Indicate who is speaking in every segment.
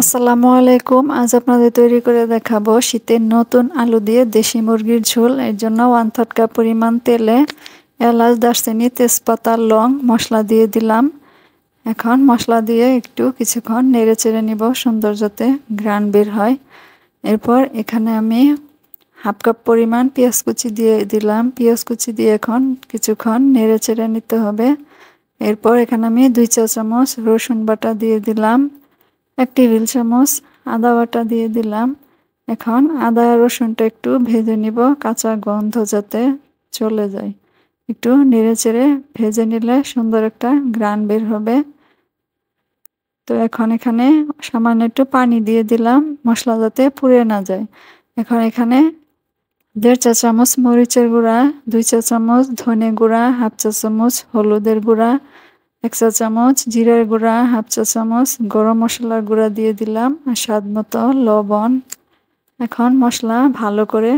Speaker 1: আসসালামু আলাইকুম। আজ আপনাদের তৈরি করে দেখাবো শীতের নতুন আলু দিয়ে দেশি মুরগির ঝোল। এর জন্য 1/3 কাপ পরিমাণ তেলে এলাচ, দারচিনি, তেজপাতা, লং মশলা দিয়ে দিলাম। এখন মশলা দিয়ে একটু কিছুক্ষণ নেড়ে চেড়ে নিব সুন্দর যাতে ঘ্রাণ বের হয়। এরপর এখানে আমি 1/2 কাপ পরিমাণ পেঁয়াজ কুচি দিয়ে দিলাম। পেঁয়াজ কুচি দিয়ে এখন কিছুক্ষণ নেড়ে চেড়ে নিতে হবে। এরপর এখানে আমি 2 চা চামচ রসুন বাটা দিয়ে দিলাম। 1 টেবিল চামচ আদা বাটা দিয়ে দিলাম। এখন আদা রসুনটা একটু ভেজে নিব, কাঁচা গন্ধ যাতে চলে যায়। একটু নেড়ে চেড়ে ভেজে নিলে সুন্দর একটা ঘ্রাণ বের হবে। তো এখন এখানে সামান্য একটু পানি দিয়ে দিলাম, মশলা যাতে পুড়ে না যায়। এখন এখানে 1.5 চা চামচ মরিচের গুঁড়া, 2 চা চামচ ধনে গুঁড়া, 1/2 চা চামচ হলুদের গুঁড়া, 1 চা চামচ জিরার গুঁড়া, 1/2 চা চামচ গরম মশলার গুঁড়া দিয়ে দিলাম আর স্বাদ মতো লবণ। এখন মশলা ভালো করে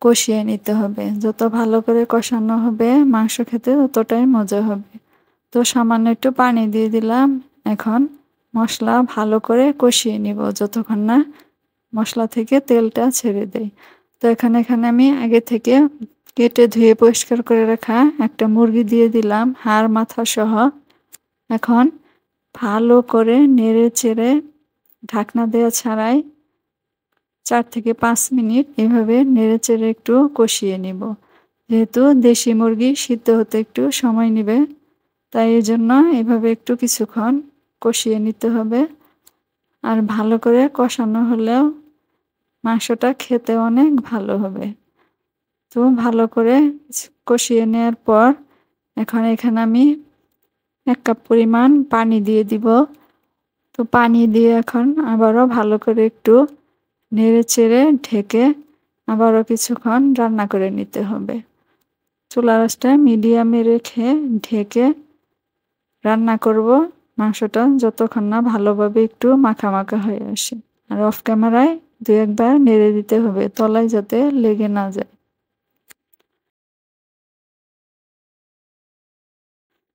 Speaker 1: কষিয়ে নিতে হবে। যত ভালো করে কষানো হবে মাংস খেতে ততটাই মজা হবে। তো সামান্য একটু পানি দিয়ে দিলাম। এখন মশলা ভালো করে কষিয়ে নিব যতক্ষণ না মশলা থেকে তেলটা ছেড়ে দেয়। তো এখানে আমি আগে থেকে কেটে ধুয়ে পরিষ্কার করে রাখা একটা মুরগি দিয়ে দিলাম, হাড় মাথা সহ। এখন ভালো করে নেড়ে চেড়ে ঢাকনা দেওয়া ছাড়াই 4 থেকে 5 মিনিট এভাবে নেড়ে চেড়ে একটু কষিয়ে নিব। যেহেতু দেশি মুরগি সিদ্ধ হতে একটু সময় নেবে, তাই এই জন্য এভাবে একটু কিছুক্ষণ কষিয়ে নিতে হবে। আর ভালো করে কষানো হলেও মাংসটা খেতে অনেক ভালো হবে। তো ভালো করে কষিয়ে নেওয়ার পর এখন এখানে আমি 1 কাপ পরিমাণ পানি দিয়ে দিব। তো পানি দিয়ে এখন আবারও ভালো করে একটু নেড়ে চেড়ে ঢেকে আবারও কিছুক্ষণ রান্না করে নিতে হবে। চুলার আঁচটা মিডিয়ামে রেখে ঢেকে রান্না করব মাংসটা যতক্ষণ না ভালোভাবে একটু মাখা মাখা হয়ে আসে। আর অফ ক্যামেরায় 2-1 বার নেড়ে দিতে হবে, তলায় যাতে লেগে না যায়।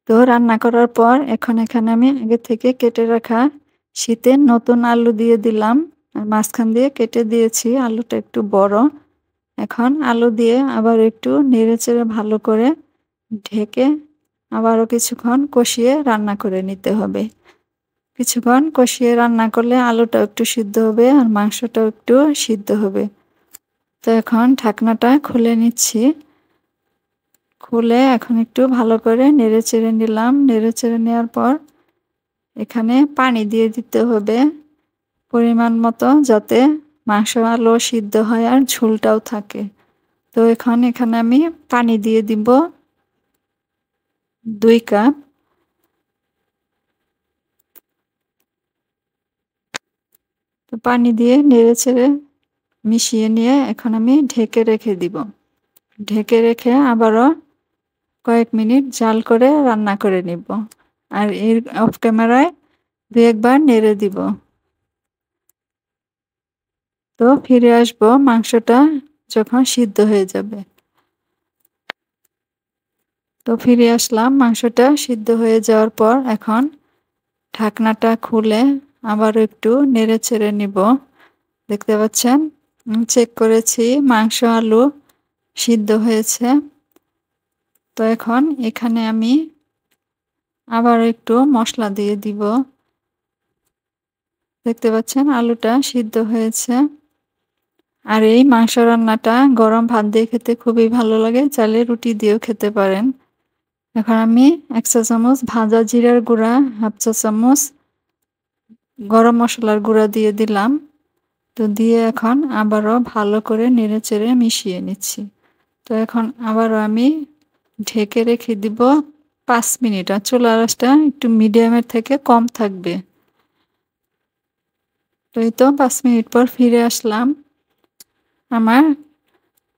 Speaker 1: তো রান্না করার পর এখন এখানে আমি আগে থেকে কেটে রাখা শীতের নতুন আলু দিয়ে দিলাম। আর মাঝখান দিয়ে কেটে দিয়েছি, আলুটা একটু বড়। এখন আলু দিয়ে আবার একটু নেড়েচেড়ে ভালো করে ঢেকে আবারও কিছুক্ষণ কষিয়ে রান্না করে নিতে হবে। কিছুক্ষণ কষিয়ে রান্না করলে আলুটাও একটু সিদ্ধ হবে আর মাংসটাও একটু সিদ্ধ হবে। তো এখন ঢাকনাটা খুলে নিচ্ছি। খুলে এখন একটু ভালো করে নেড়ে চেড়ে নিলাম। নেড়ে চেড়ে নেওয়ার পর এখানে পানি দিয়ে দিতে হবে পরিমাণ মতো, যাতে মাংস আলু সিদ্ধ হয় আর ঝোলটাও থাকে। তো এখানে আমি পানি দিয়ে দিব 2 কাপ। তো পানি দিয়ে নেড়ে চেড়ে মিশিয়ে নিয়ে এখন আমি ঢেকে রেখে দিব। ঢেকে রেখে আবারও কয়েক মিনিট জাল করে রান্না করে নিব। আর এর অফ ক্যামেরায় 2-1 বার নেড়ে দিব। তো ফিরে আসবো মাংসটা যখন সিদ্ধ হয়ে যাবে। তো ফিরে আসলাম মাংসটা সিদ্ধ হয়ে যাওয়ার পর এখন ঢাকনাটা খুলে আবার একটু নেড়ে চেড়ে নিব। দেখতে পাচ্ছেন চেক করেছি মাংস আলু সিদ্ধ হয়েছে। তো এখন এখানে আমি আবার একটু মশলা দিয়ে দিব। দেখতে পাচ্ছেন আলুটা সিদ্ধ হয়েছে। আর এই মাংস রান্নাটা গরম ভাত দিয়ে খেতে খুবই ভালো লাগে, চাইলে রুটি দিয়েও খেতে পারেন। এখন আমি 1 চা চামচ ভাজা জিরার গুঁড়া, 1/2 চা চামচ গরম মশলার গুঁড়া দিয়ে দিলাম। তো দিয়ে এখন আবারও ভালো করে নেড়ে চেড়ে মিশিয়ে নিচ্ছি। তো এখন আবারও আমি ঢেকে রেখে দিব 5 মিনিট। আর চুলার আঁচটা একটু মিডিয়ামের থেকে কম থাকবে। তো এই তো 5 মিনিট পর ফিরে আসলাম। আমার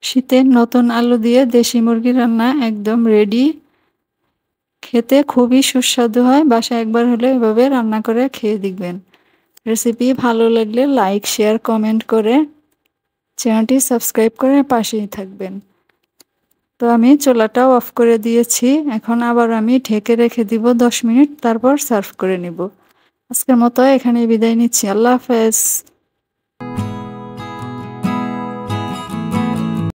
Speaker 1: শীতের নতুন আলু দিয়ে দেশি মুরগি রান্না একদম রেডি। খেতে খুবই সুস্বাদু হয়। বাসায় একবার হলে এভাবে রান্না করে খেয়ে দেখবেন। রেসিপি ভালো লাগলে লাইক, শেয়ার, কমেন্ট করে চ্যানেলটি সাবস্ক্রাইব করে পাশেই থাকবেন। তো আমি চুলাটাও অফ করে দিয়েছি। এখন আবার আমি ঢেকে রেখে দিব 10 মিনিট, তারপর সার্ভ করে নিব। আজকের মতো এখানেই বিদায় নিচ্ছি। আল্লাহ হাফেজ।